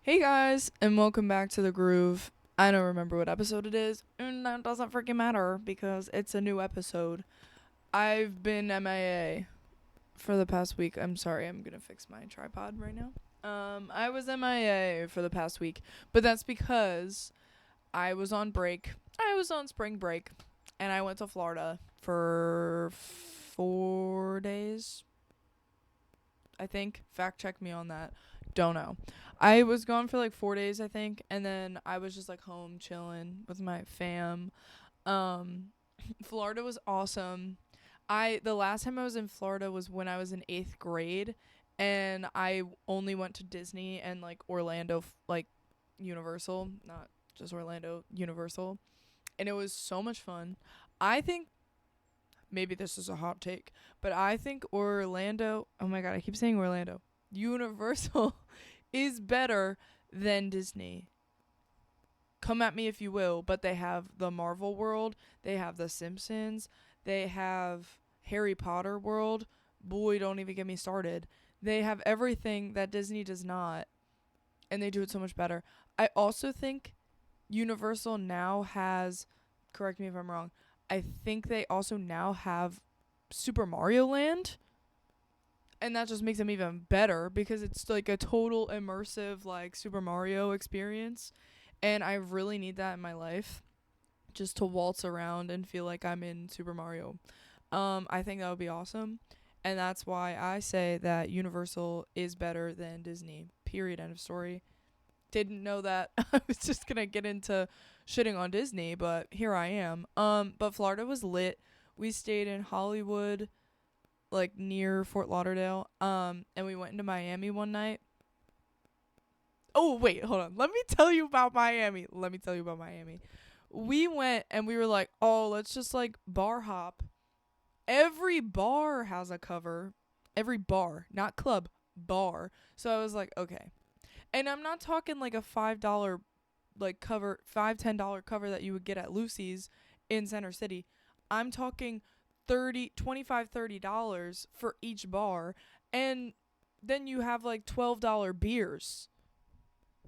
Hey guys, and welcome back to The Groove. I don't remember what episode it is, and that doesn't freaking matter because it's a new episode. I've been MIA for the past week. I'm sorry, I'm gonna fix my tripod right now. I was MIA for the past week, but that's because I was on break. I was on spring break, and I went to Florida for 4 days, I think. Fact check me on that. Don't know. I was gone for like 4 days, I think, and then I was just like home chilling with my fam. Florida was awesome. The last time I was in Florida was when I was in 8th grade, and I only went to Disney and like Orlando, like Universal, not just Orlando, Universal, and it was so much fun. I think maybe this is a hot take, but I think Orlando, oh my god, I keep saying Orlando. Universal is better than Disney. Come at me if you will, but they have the Marvel world, they have the Simpsons, they have Harry Potter world. Boy, don't even get me started. They have everything that Disney does not, and they do it so much better. I also think Universal now has, correct me if I'm wrong, I think they also now have Super Mario Land. And that just makes them even better because it's like a total immersive like Super Mario experience. And I really need that in my life just to waltz around and feel like I'm in Super Mario. I think that would be awesome. And that's why I say that Universal is better than Disney. Period. End of story. Didn't know that. I was just going to get into shitting on Disney, but here I am. But Florida was lit. We stayed in Hollywood, like near Fort Lauderdale. And we went into Miami one night. Oh, wait, hold on. Let me tell you about Miami. We went and we were like, oh, let's just like bar hop. Every bar has a cover. Every bar, not club, bar. So I was like, okay. And I'm not talking like a $5 like cover, $10 cover that you would get at Lucy's in Center City. I'm talking $30 for each bar, and then you have like $12 beers.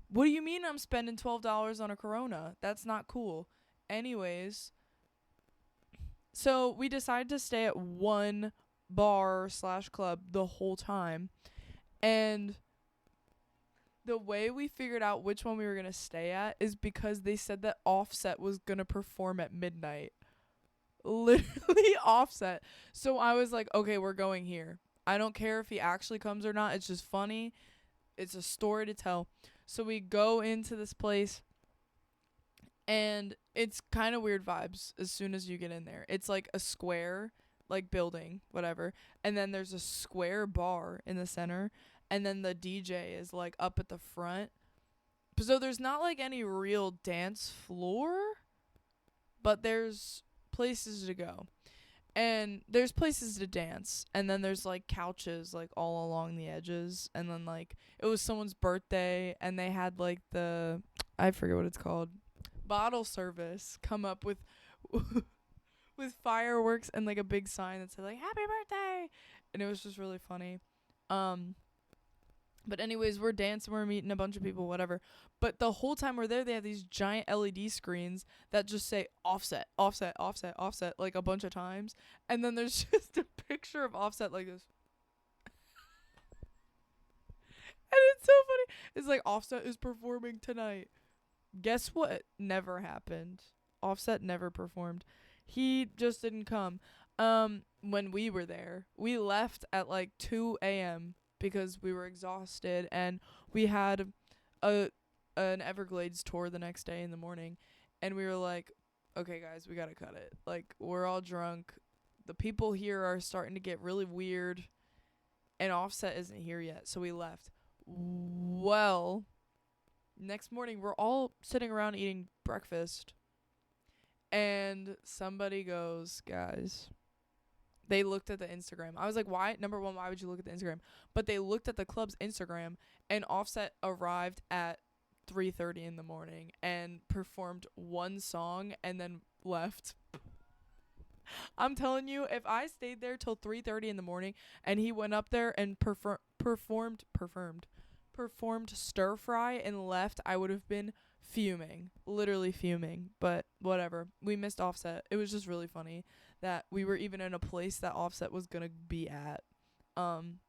What do you mean I'm spending $12 on a Corona? That's not cool. Anyways, so we decided to stay at one bar/club the whole time, and the way we figured out which one we were going to stay at is because they said that Offset was going to perform at midnight. Literally Offset. So I was like, okay, we're going here. I don't care if he actually comes or not. It's just funny. It's a story to tell. So we go into this place, and it's kind of weird vibes as soon as you get in there. It's like a square, like building, whatever. And then there's a square bar in the center. And then the DJ is like up at the front. So there's not like any real dance floor, but there's places to go. And there's places to dance. And then there's like couches like all along the edges. And then like it was someone's birthday and they had like I forget what it's called, bottle service come up with with fireworks and like a big sign that said like happy birthday. And it was just really funny. But anyways, we're dancing, we're meeting a bunch of people, whatever. But the whole time we're there, they have these giant LED screens that just say Offset, Offset, Offset, Offset, like a bunch of times. And then there's just a picture of Offset like this. And it's so funny. It's like Offset is performing tonight. Guess what? Never happened. Offset never performed. He just didn't come. When we were there, we left at like 2 a.m. because we were exhausted, and we had an Everglades tour the next day in the morning, and we were like, okay guys, we gotta cut it. Like, we're all drunk, the people here are starting to get really weird, and Offset isn't here yet, so we left. Well, next morning we're all sitting around eating breakfast, and somebody goes, guys, they looked at the Instagram. I was like, why? Number one, why would you look at the Instagram? But they looked at the club's Instagram, and Offset arrived at 3:30 in the morning and performed one song and then left. I'm telling you, if I stayed there till 3:30 in the morning and he went up there and performed stir fry and left, I would have been fuming, literally fuming. But whatever. We missed Offset. It was just really funny that we were even in a place that Offset was gonna be at. Um,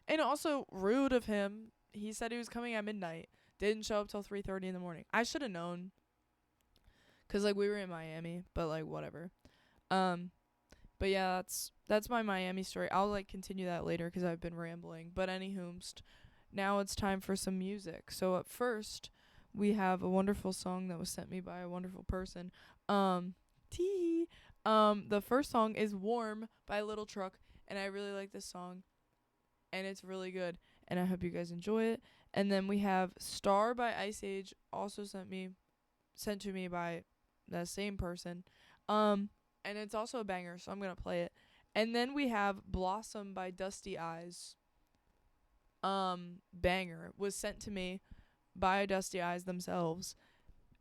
and also rude of him. He said he was coming at midnight. Didn't show up till 3:30 in the morning. I should have known, 'cause like we were in Miami, but like whatever. Um, but yeah, that's my Miami story. I'll like continue that later 'cause I've been rambling. But anywhomst, now it's time for some music. So up first, we have a wonderful song that was sent me by a wonderful person. Tee. The first song is "Warm" by Little Truck, and I really like this song, and it's really good, and I hope you guys enjoy it. And then we have "Star" by Ice Age, also sent to me by the same person. And it's also a banger, so I'm gonna play it. And then we have "Blossom" by Dusty Eyes. Banger was sent to me by Dusty Eyes themselves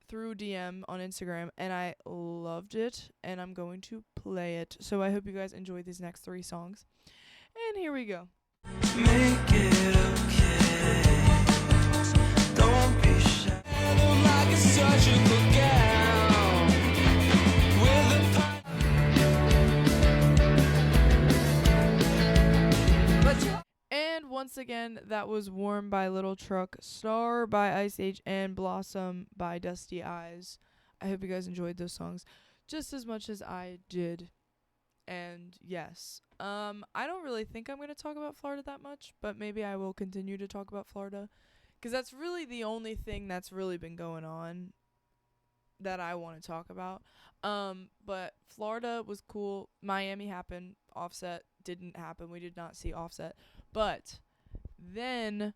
through DM on Instagram, and I loved it, and I'm going to play it. So I hope you guys enjoy these next 3 songs. And here we go. Make it okay. Don't be shy. Like a surgical gown with a And once again, that was "Warm" by Little Truck, "Star" by Ice Age, and "Blossom" by Dusty Eyes. I hope you guys enjoyed those songs just as much as I did. And yes, I don't really think I'm going to talk about Florida that much, but maybe I will continue to talk about Florida, 'cause that's really the only thing that's really been going on that I want to talk about. But Florida was cool. Miami happened. Offset didn't happen. We did not see Offset. But then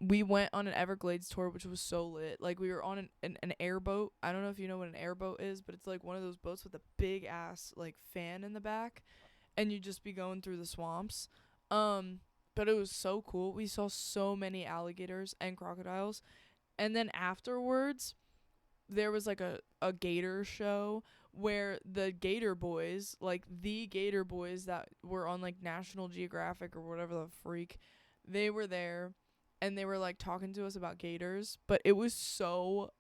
we went on an Everglades tour, which was so lit. Like, we were on an airboat. I don't know if you know what an airboat is, but it's like one of those boats with a big ass like fan in the back, and you just be going through the swamps. But it was so cool. We saw so many alligators and crocodiles. And then afterwards, there was like a gator show where the gator boys, like the gator boys that were on like National Geographic or whatever the freak, they were there, and they were like talking to us about gators, but it was so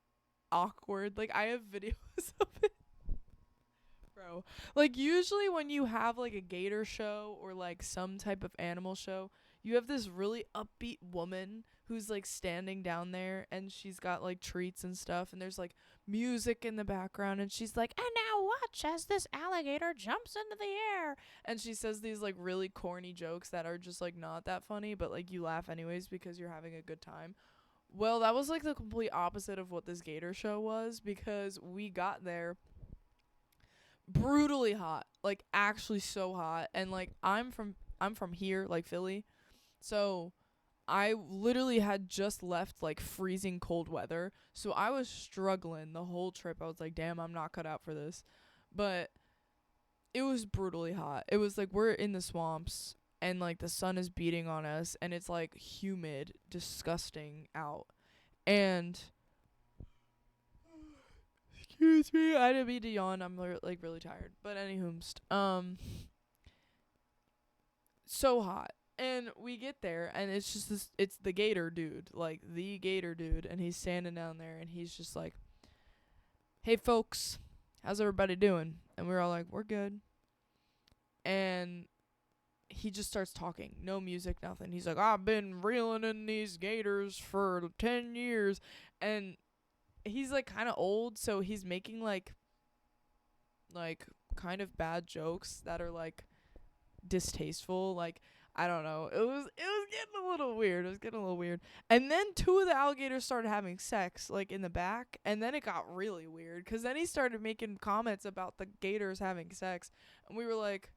awkward. Like, I have videos of it. Bro, like, usually when you have like a gator show or like some type of animal show, you have this really upbeat woman who's like standing down there, and she's got like treats and stuff, and there's like music in the background, and she's like, "And now watch as this alligator jumps into the air." And she says these like really corny jokes that are just like not that funny, but like you laugh anyways because you're having a good time. Well, that was like the complete opposite of what this gator show was, because we got there brutally hot, like actually so hot, and like I'm from here, like Philly, so I literally had just left like freezing cold weather, so I was struggling the whole trip. I was like, damn, I'm not cut out for this. But it was brutally hot. It was like we're in the swamps, and like the sun is beating on us, and it's like humid, disgusting out. And excuse me, I didn't mean to yawn. I'm like really tired. But anywhoomst, so hot. And we get there, and it's just it's the gator dude, like the gator dude, and he's standing down there, and he's just like, "Hey folks, how's everybody doing?" And we're all like, "We're good." And he just starts talking, no music, nothing. He's like, "I've been reeling in these gators for 10 years. And he's like kind of old, so he's making like kind of bad jokes that are like distasteful. Like, I don't know. It was getting a little weird. It was getting a little weird. And then 2 of the alligators started having sex, like, in the back. And then it got really weird, 'cause then he started making comments about the gators having sex. And we were like,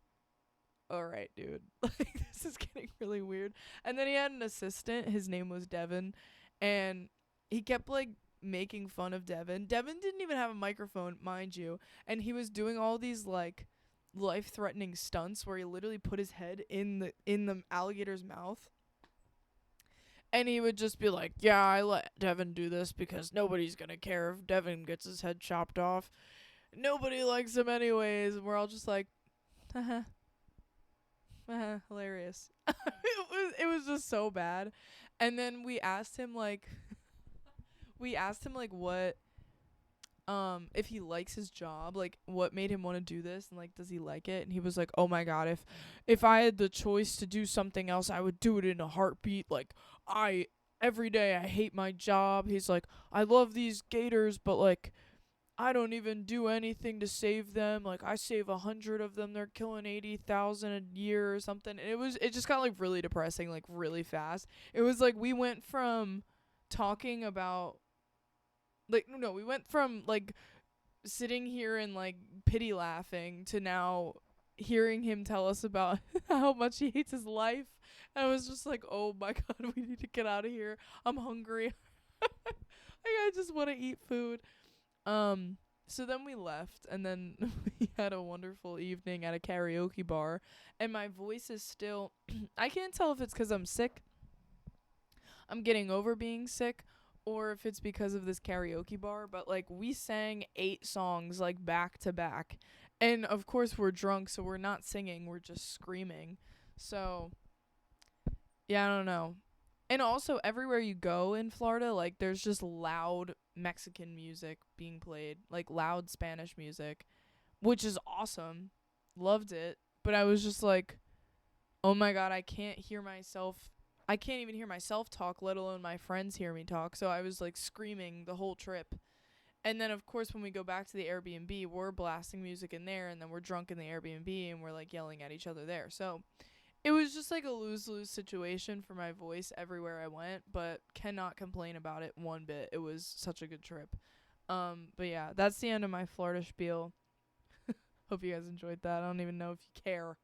all right, dude. Like, this is getting really weird. And then he had an assistant. His name was Devin. And he kept, like, making fun of Devin. Devin didn't even have a microphone, mind you. And he was doing all these, like, life-threatening stunts where he literally put his head in the alligator's mouth, and he would just be like, "Yeah, I let Devin do this because nobody's gonna care if Devin gets his head chopped off." nobody likes him anyways. And we're all just like, haha, hilarious. It was just so bad. And then we asked him like what if he likes his job, like what made him want to do this, and like does he like it. And he was like, oh my god, if I had the choice to do something else, I would do it in a heartbeat. Like, I every day I hate my job. He's like, I love these gators, but like I don't even do anything to save them. Like, I save 100 of them, they're killing 80,000 a year or something. And it just got like really depressing, like really fast. It was like we went from talking about like no, we went from like sitting here and like pity laughing to now hearing him tell us about how much he hates his life. And I was just like, oh my god, we need to get out of here. I'm hungry. Like, I just want to eat food. So then we left, and then we had a wonderful evening at a karaoke bar, and my voice is still I can't tell if it's 'cause I'm sick. I'm getting over being sick, or if it's because of this karaoke bar, but like we sang 8 songs like back to back. And of course we're drunk, so we're not singing, we're just screaming. So, yeah, I don't know. And also everywhere you go in Florida, like there's just loud Mexican music being played, like loud Spanish music, which is awesome. Loved it. But I was just like, oh my god, I can't hear myself. I can't even hear myself talk, let alone my friends hear me talk. So I was like screaming the whole trip. And then of course when we go back to the Airbnb, we're blasting music in there, and then we're drunk in the Airbnb and we're like yelling at each other there. So it was just like a lose-lose situation for my voice everywhere I went, but cannot complain about it one bit. It was such a good trip. But yeah, that's the end of my Florida spiel. Hope you guys enjoyed that. I don't even know if you care,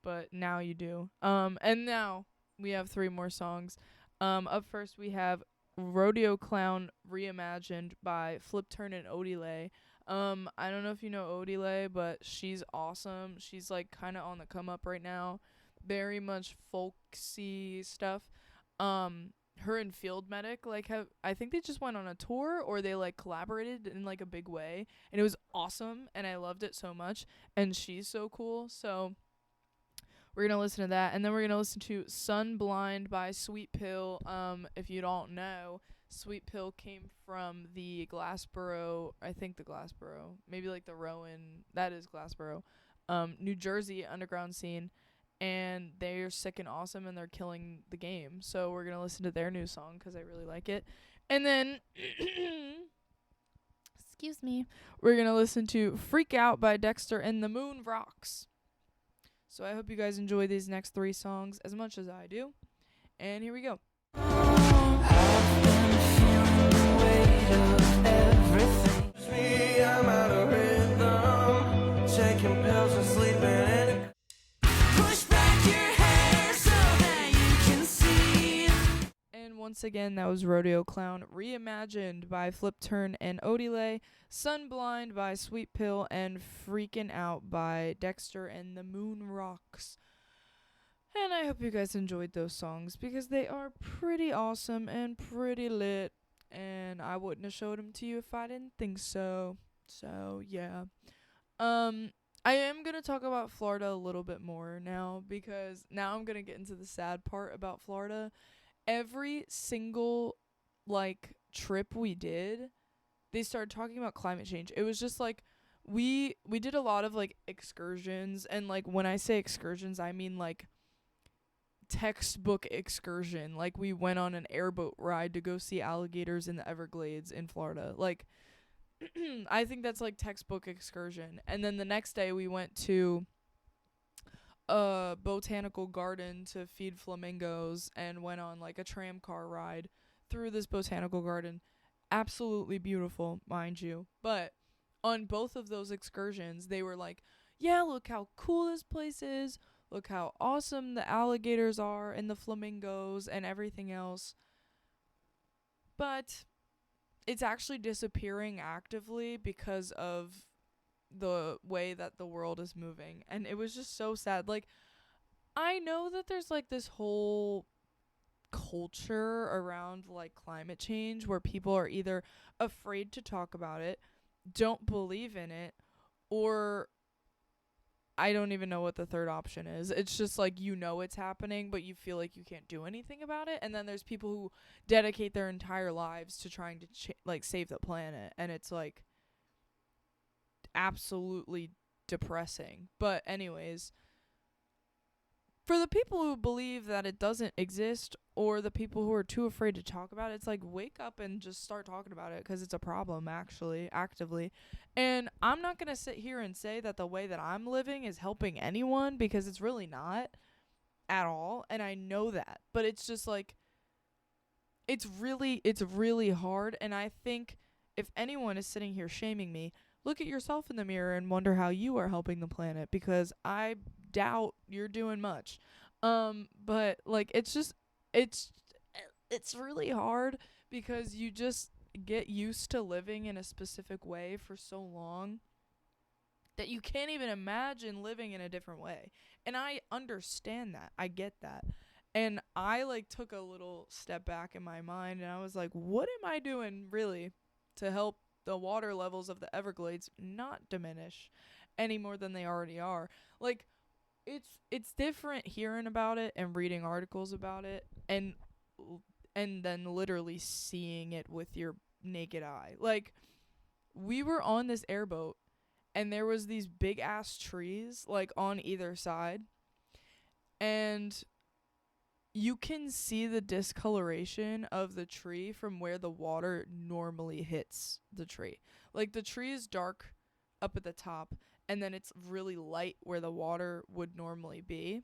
but now you do. And now we have 3 more songs. Up first we have Rodeo Clown Reimagined by Flip Turn and Odile. I don't know if you know Odile, but she's awesome. She's like kind of on the come up right now. Very much folksy stuff. Her and Field Medic I think they just went on a tour, or they like collaborated in like a big way, and it was awesome, and I loved it so much, and she's so cool. So we're gonna listen to that, and then we're gonna listen to Sun Blind by Sweet Pill. If you don't know, Sweet Pill came from the Glassboro, I think the Glassboro, maybe like the Rowan, that is Glassboro, New Jersey underground scene, and they're sick and awesome, and they're killing the game. So we're gonna listen to their new song 'cause I really like it, and then excuse me, we're gonna listen to Freak Out by Dexter and the Moon Rocks. So I hope you guys enjoy these next 3 songs as much as I do. And here we go. I'm out of rhythm, taking pills and sleeping in. Push back your hair so that you can see. And once again, that was Rodeo Clown Reimagined by Flip Turn and Odile, Sunblind by Sweet Pill, and Freaking Out by Dexter and the Moon Rocks. And I hope you guys enjoyed those songs, because they are pretty awesome and pretty lit, and I wouldn't have showed them to you if I didn't think so. So, yeah. I am going to talk about Florida a little bit more now, because now I'm going to get into the sad part about Florida. Every single, like, trip we did, they started talking about climate change. It was just, like, we did a lot of, like, excursions, and, like, when I say excursions, I mean, like, textbook excursion. Like, we went on an airboat ride to go see alligators in the Everglades in Florida. Like, I think that's like textbook excursion. And then the next day we went to a botanical garden to feed flamingos, and went on like a tram car ride through this botanical garden. Absolutely beautiful, mind you. But on both of those excursions, they were like, yeah, look how cool this place is. Look how awesome the alligators are and the flamingos and everything else. But it's actually disappearing actively because of the way that the world is moving. And it was just so sad. Like, I know that there's like this whole culture around like climate change where people are either afraid to talk about it, don't believe in it, or I don't even know what the third option is. It's just like you know it's happening, but you feel like you can't do anything about it. And then there's people who dedicate their entire lives to trying to like save the planet, and it's like absolutely depressing. But anyways, for the people who believe that it doesn't exist, or the people who are too afraid to talk about it, it's like wake up and just start talking about it, because it's a problem actually actively. And I'm not going to sit here and say that the way that I'm living is helping anyone, because it's really not at all, and I know that. But it's just like it's really hard. And I think if anyone is sitting here shaming me, look at yourself in the mirror and wonder how you are helping the planet, because I doubt you're doing much. But like it's it's really hard, because you just get used to living in a specific way for so long that you can't even imagine living in a different way. And I understand that. I get that. And I like took a little step back in my mind, and I was like, what am I doing really to help the water levels of the Everglades not diminish any more than they already are? Like it's different hearing about it and reading articles about it, and then literally seeing it with your naked eye. Like, we were on this airboat, and there was these big ass trees like on either side, and you can see the discoloration of the tree from where the water normally hits the tree. Like, the tree is dark up at the top, and then it's really light where the water would normally be.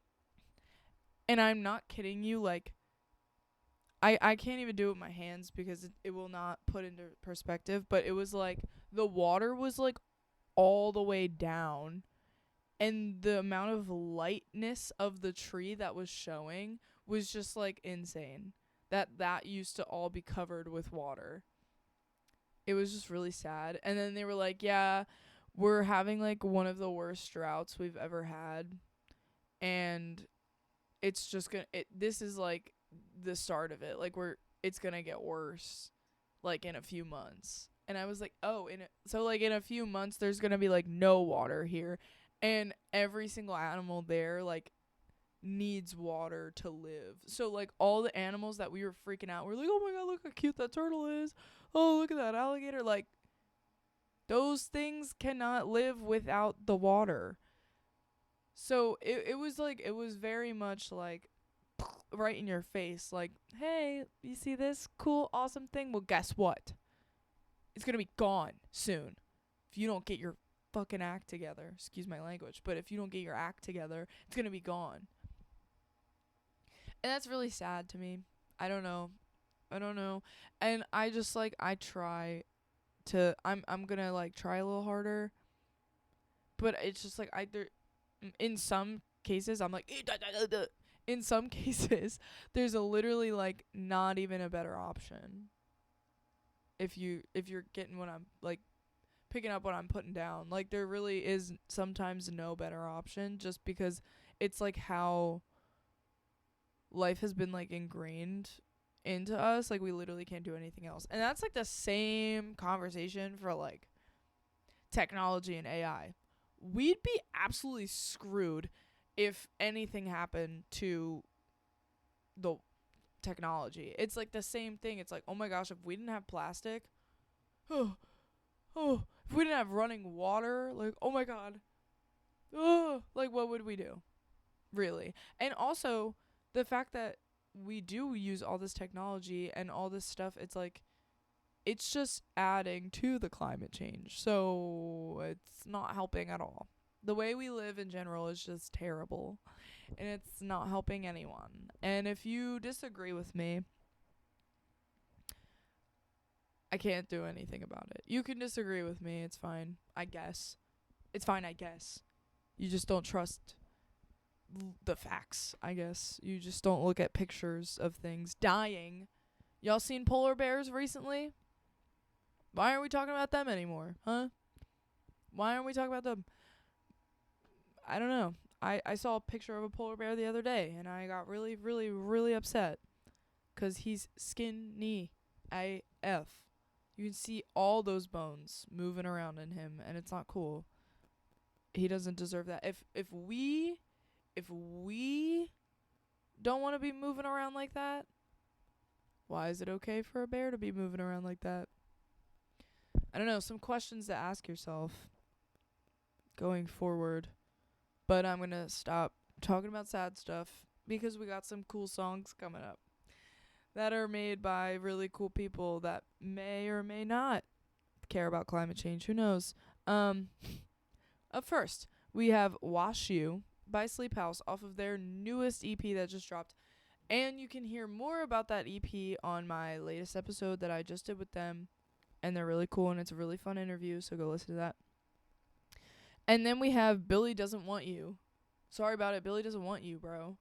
And I'm not kidding you, like, I can't even do it with my hands because it will not put into perspective, but it was like the water was like all the way down, and the amount of lightness of the tree that was showing was just like insane. That used to all be covered with water. It was just really sad. And then they were like, yeah, we're having like one of the worst droughts we've ever had, and it's just gonna this is like the start of it. Like, it's gonna get worse like in a few months. And I was like, oh, so like in a few months there's gonna be like no water here, and every single animal there like needs water to live. So like all the animals that we were freaking out, we're like, oh my god, look how cute that turtle is. Oh, look at that alligator. Like, those things cannot live without the water. So it was like, it was very much like right in your face, like, hey, you see this cool awesome thing? Well, guess what? It's gonna be gone soon if you don't get your fucking act together. Excuse my language, but if you don't get your act together, it's gonna be gone. And that's really sad to me. I don't know. And I just like, I try to I'm gonna like try a little harder, but it's just like in some cases I'm like in some cases there's a literally like not even a better option. If you're getting what I'm like picking up what I'm putting down, like, there really is sometimes no better option, just because it's like how life has been like ingrained into us. Like, we literally can't do anything else. And that's like the same conversation for like technology and AI. We'd be absolutely screwed if anything happened to the technology. It's like the same thing. It's like, oh my gosh, if we didn't have plastic, oh, if we didn't have running water, like, oh my god, like, what would we do? Really? And also, the fact that we do use all this technology and all this stuff, it's like, it's just adding to the climate change. So it's not helping at all. The way we live in general is just terrible, and it's not helping anyone. And if you disagree with me, I can't do anything about it. You can disagree with me. It's fine, I guess. It's fine, I guess. You just don't trust the facts, I guess. You just don't look at pictures of things dying. Y'all seen polar bears recently? Why aren't we talking about them anymore? Huh? Why aren't we talking about them? I don't know. I saw a picture of a polar bear the other day, and I got really, really, really upset. 'Cause he's skinny AF. You can see all those bones moving around in him, and it's not cool. he doesn't deserve that. If we don't want to be moving around like that, why is it okay for a bear to be moving around like that? I don't know, some questions to ask yourself going forward. But I'm going to stop talking about sad stuff because we got some cool songs coming up that are made by really cool people that may or may not care about climate change. Who knows? Up first, we have Wash You by Sleep House off of their newest EP that just dropped. And you can hear more about that EP on my latest episode that I just did with them. And they're really cool, and it's a really fun interview, so go listen to that. And then we have Billy Doesn't Want You. Sorry about it, Billy Doesn't Want You, bro,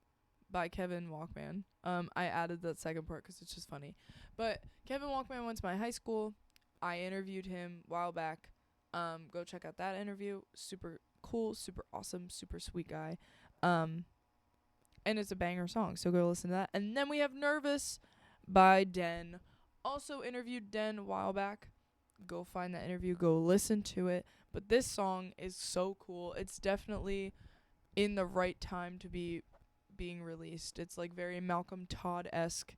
by Kevin Walkman. I added that second part 'cause it's just funny. But Kevin Walkman went to my high school. I interviewed him a while back. Go check out that interview. Super cool, super awesome, super sweet guy. And it's a banger song, so go listen to that. And then we have Nervous by Den. Also interviewed Den a while back. Go find that interview, go listen to it. But this song is so cool. It's definitely in the right time to be being released. It's like very Malcolm Todd-esque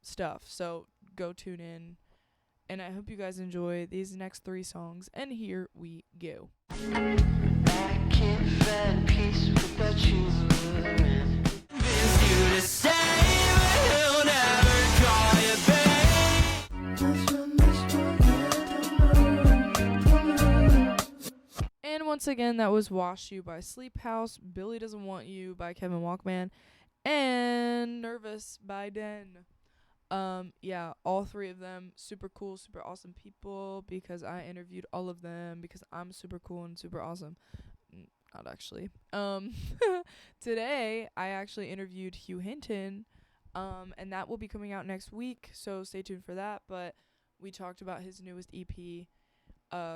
stuff. So go tune in. And I hope you guys enjoy these next 3 songs. And here we go. I can't find peace without you. Miss you to say, but he'll never call you back. And once again, that was Wash You by Sleep House, Billy Doesn't Want You by Kevin Walkman, and Nervous by Den. Yeah, all 3 of them super cool, super awesome people because I interviewed all of them because I'm super cool and super awesome. Not actually. Today I actually interviewed Hugh Hinton, and that will be coming out next week, so stay tuned for that. But we talked about his newest EP,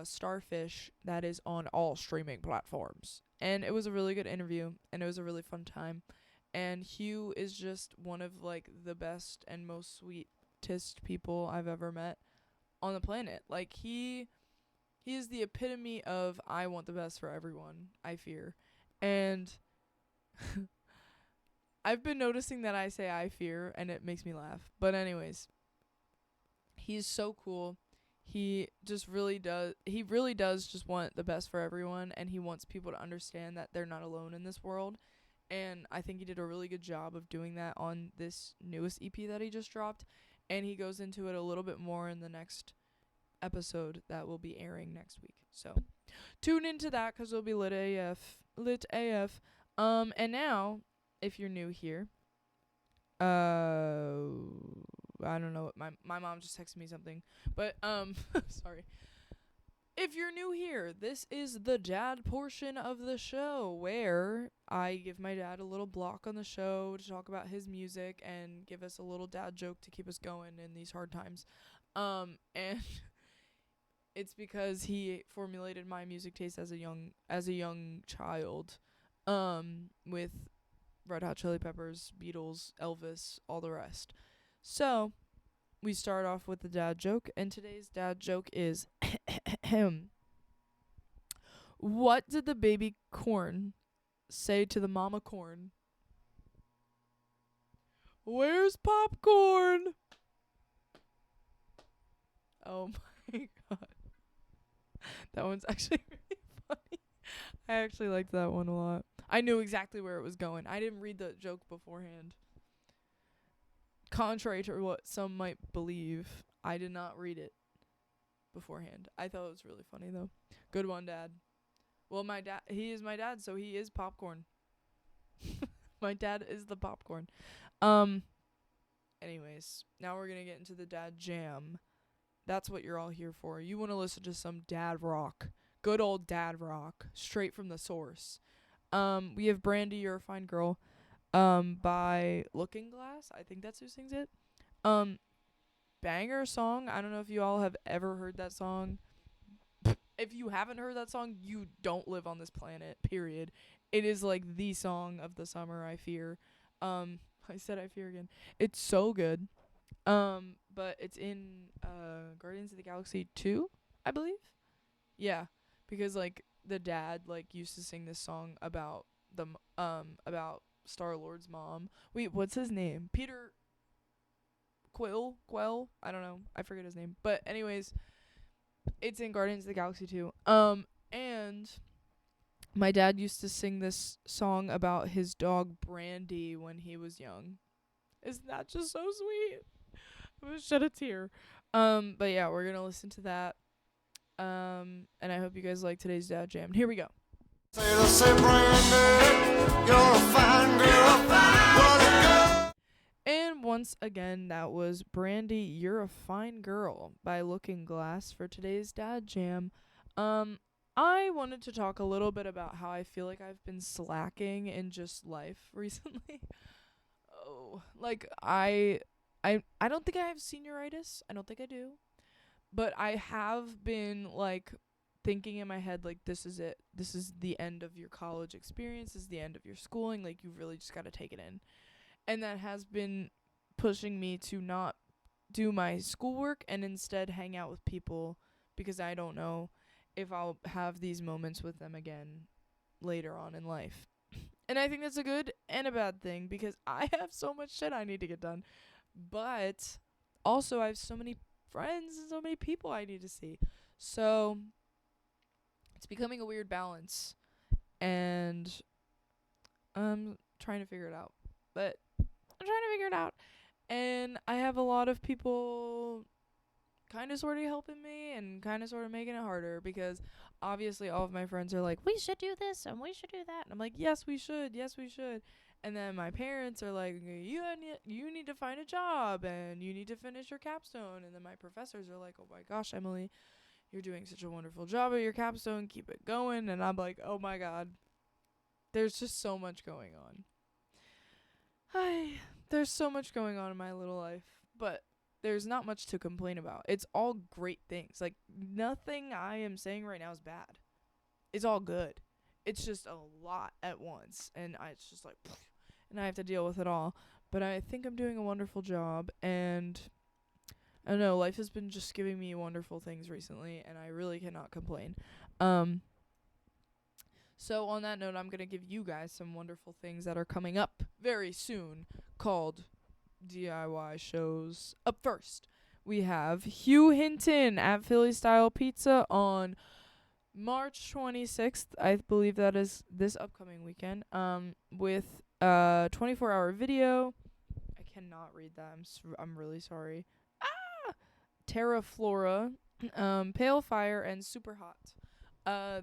Starfish, that is on all streaming platforms. And it was a really good interview, and it was a really fun time. And Hugh is just one of, like, the best and most sweetest people I've ever met on the planet. Like, he is the epitome of I want the best for everyone, I fear. And I've been noticing that I say I fear, and it makes me laugh. But anyways, he's so cool. He really does just want the best for everyone, and he wants people to understand that they're not alone in this world. And I think he did a really good job of doing that on this newest EP that he just dropped. And he goes into it a little bit more in the next episode that will be airing next week. So tune into that 'cause it'll be lit AF. Lit AF. And now, if you're new here, I don't know. My mom just texted me something. But, sorry. If you're new here, this is the dad portion of the show where I give my dad a little block on the show to talk about his music and give us a little dad joke to keep us going in these hard times. And it's because he formulated my music taste as a young child, with Red Hot Chili Peppers, Beatles, Elvis, all the rest. So we start off with the dad joke, and today's dad joke is what did the baby corn say to the mama corn? Where's popcorn? Oh my god. That one's actually really funny. I actually liked that one a lot. I knew exactly where it was going. I didn't read the joke beforehand. Contrary to what some might believe, I did not read it beforehand. I thought it was really funny, though. Good one, Dad. Well, he is my dad, so he is popcorn. My dad is the popcorn. Anyways, now we're gonna get into the dad jam. That's what you're all here for. You want to listen to some dad rock. Good old dad rock. Straight from the source. We have Brandy, You're a Fine Girl, by Looking Glass. I think that's who sings it. Banger song. I don't know if you all have ever heard that song. If you haven't heard that song, you don't live on this planet, period. It is like the song of the summer, I fear. I said I fear again. It's so good. But it's in Guardians of the Galaxy 2, I believe. Yeah, because like the dad like used to sing this song about about Star-Lord's mom. Wait, what's his name? Peter Quell? I don't know. I forget his name. But anyways, it's in Guardians of the Galaxy 2. And my dad used to sing this song about his dog Brandy when he was young. Isn't that just so sweet? I'm gonna shed a tear. But yeah, we're gonna listen to that. And I hope you guys like today's Dad Jam. Here we go. And once again, that was Brandy, You're a Fine Girl by Looking Glass for today's Dad Jam. I wanted to talk a little bit about how I feel like I've been slacking in just life recently. Like I don't think I have senioritis. I don't think I do. But I have been like thinking in my head like this is it. This is the end of your college experience. This is the end of your schooling. Like you really just got to take it in. And that has been pushing me to not do my schoolwork and instead hang out with people because I don't know if I'll have these moments with them again later on in life. And I think that's a good and a bad thing because I have so much shit I need to get done. But also I have so many friends and so many people I need to see. So it's becoming a weird balance. And I'm trying to figure it out. But I'm trying to figure it out. And I have a lot of people kind of sort of helping me and kind of sort of making it harder because obviously all of my friends are like, we should do this and we should do that. And I'm like, yes, we should. Yes, we should. And then my parents are like, you need to find a job and you need to finish your capstone. And then my professors are like, oh my gosh, Emily, you're doing such a wonderful job at your capstone. Keep it going. And I'm like, oh my God, there's just so much going on. There's so much going on in my little life, but there's not much to complain about. It's all great things. Like, nothing I am saying right now is bad. It's all good. It's just a lot at once, and it's just like, and I have to deal with it all. But I think I'm doing a wonderful job, and I don't know, life has been just giving me wonderful things recently, and I really cannot complain. So on that note, I'm going to give you guys some wonderful things that are coming up very soon called DIY shows. Up first, we have Hugh Hinton at Philly Style Pizza on March 26th. I believe that is this upcoming weekend. With 24-hour video. I cannot read that. I'm really sorry. Terra Flora, Pale Fire, and Super Hot.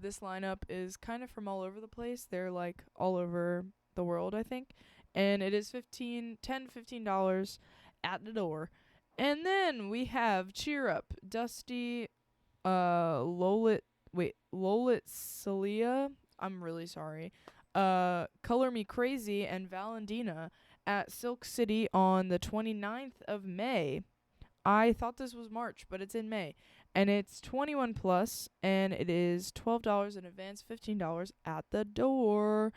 This lineup is kind of from all over the place. They're like all over the world, I think. And it is $15 at the door. And then we have Cheer Up, Dusty, Lolit Celia. I'm really sorry. Color Me Crazy and Valentina at Silk City on the 29th of May. I thought this was March, but it's in May. And it's 21 plus, and it is $12 in advance, $15 at the door.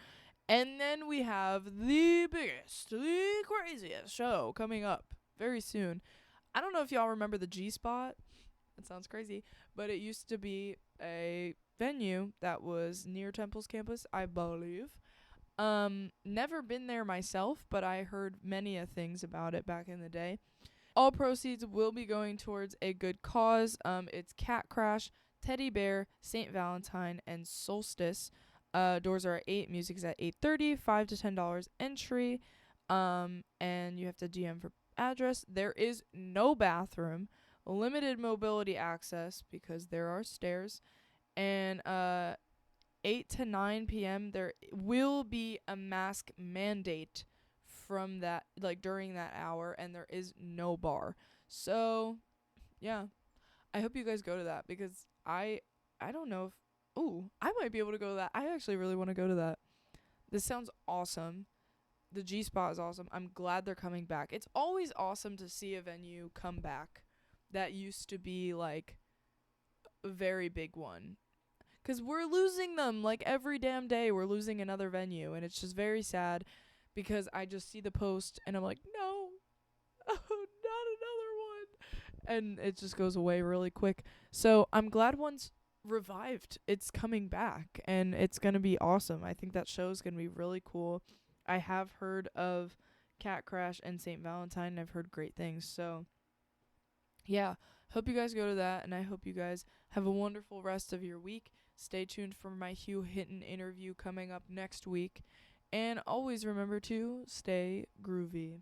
And then we have the biggest, the craziest show coming up very soon. I don't know if y'all remember the G-Spot. It sounds crazy, but it used to be a venue that was near Temple's campus, I believe. Never been there myself, but I heard many things about it back in the day. All proceeds will be going towards a good cause. It's Cat Crash, Teddy Bear, St. Valentine, and Solstice. Doors are at 8, music's at 8:30, $5 to $10 entry. And you have to DM for address. There is no bathroom, limited mobility access because there are stairs, and 8 to 9 p.m. there will be a mask mandate from that, like, during that hour, and there is no bar. So yeah, I hope you guys go to that because I don't know if I might be able to go to that. I actually really want to go to that. This sounds awesome. The G-Spot is awesome. I'm glad they're coming back. It's always awesome to see a venue come back that used to be like a very big one. 'Cause we're losing them like every damn day. We're losing another venue, and it's just very sad. Because I just see the post, and I'm like, no, not another one. And it just goes away really quick. So I'm glad one's revived. It's coming back and it's going to be awesome. I think that show's going to be really cool. I have heard of Cat Crash and St. Valentine and I've heard great things. So, yeah, hope you guys go to that and I hope you guys have a wonderful rest of your week. Stay tuned for my Hugh Hinton interview coming up next week. And always remember to stay groovy.